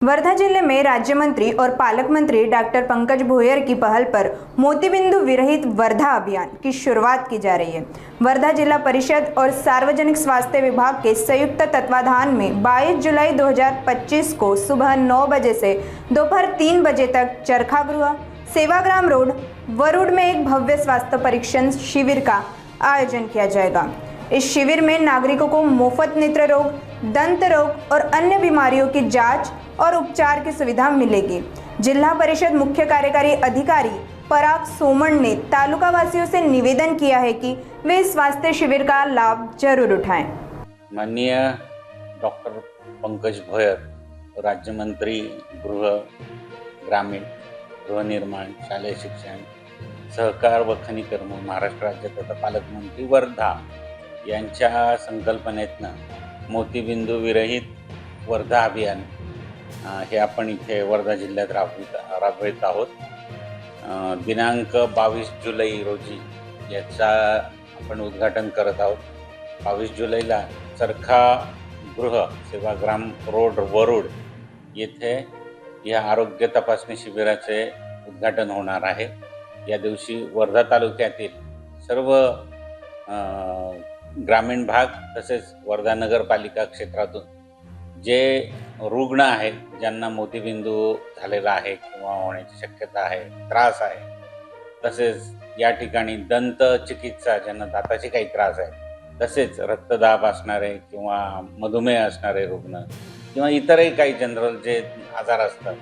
वर्धा जिले में राज्य मंत्री और पालक मंत्री डॉक्टर पंकज भोयर की पहल पर मोतीबिंदु विरहित वर्धा अभियान की शुरुआत की जा रही है। वर्धा जिला परिषद और सार्वजनिक स्वास्थ्य विभाग के संयुक्त तत्वाधान में 22 जुलाई 2025 को सुबह 9 बजे से दोपहर 3 बजे तक चरखा गृह, सेवाग्राम रोड, वरुड में एक भव्य स्वास्थ्य परीक्षण शिविर का आयोजन किया जाएगा। इस शिविर में नागरिकों को मुफ्त नेत्र रोग, दंत रोग और अन्य बीमारियों की जांच और उपचार की सुविधा मिलेगी। जिला परिषद मुख्य कार्यकारी अधिकारी पराग सोमन ने तालुका वासियों से निवेदन किया है कि वे इस स्वास्थ्य शिविर का लाभ जरूर उठाएं। माननीय डॉक्टर पंकज भोयर, राज्य मंत्री गृह, ग्रामीण, गृहनिर्माण, शालेय शिक्षण, सहकार व खनिकर्म, महाराष्ट्र राज्य तथा पालकमंत्री वर्धा यांच्या संकल्पनेतनं मोतीबिंदू विरहित वर्धा अभियान हे आपण इथे वर्धा जिल्ह्यात राबवित आहोत। दिनांक 22 जुलै रोजी याचा आपण उद्घाटन करत आहोत। 22 जुलैला चरखा गृह, सेवाग्राम रोड, वरुड येथे या आरोग्य तपासणी शिबिराचे उद्घाटन होणार आहे। या दिवशी वर्धा तालुक्यातील सर्व ग्रामीण भाग तसेच वर्धा नगरपालिका क्षेत्रातून जे रुग्ण आहेत, ज्यांना मोतीबिंदू झालेला आहे किंवा होण्याची शक्यता आहे, त्रास आहे, तसेच या ठिकाणी दंत चिकित्सा, ज्यांना दाताचे काही त्रास आहे, तसेच रक्तदाब असणारे किंवा मधुमेह असणारे रुग्ण किंवा इतरही काही जनरल जे आजार असतात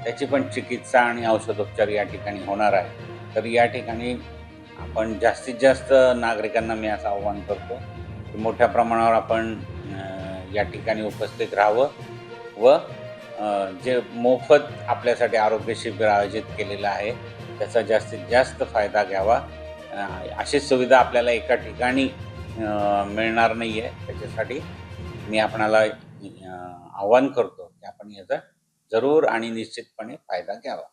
त्याची पण चिकित्सा आणि औषधोपचार या ठिकाणी होणार आहे। तर या ठिकाणी आपण जास्तीत जास्त नागरिकांना मी असं आवाहन करतो की मोठ्या प्रमाणावर आपण या ठिकाणी उपस्थित राहावं व जे मोफत आपल्यासाठी आरोग्य शिबिर आयोजित केलेलं आहे त्याचा जास्तीत जास्त फायदा घ्यावा। अशी सुविधा आपल्याला एका ठिकाणी मिळणार नाही आहे, त्याच्यासाठी मी आपणाला आवाहन करतो की आपण याचा जरूर आणि निश्चितपणे फायदा घ्यावा।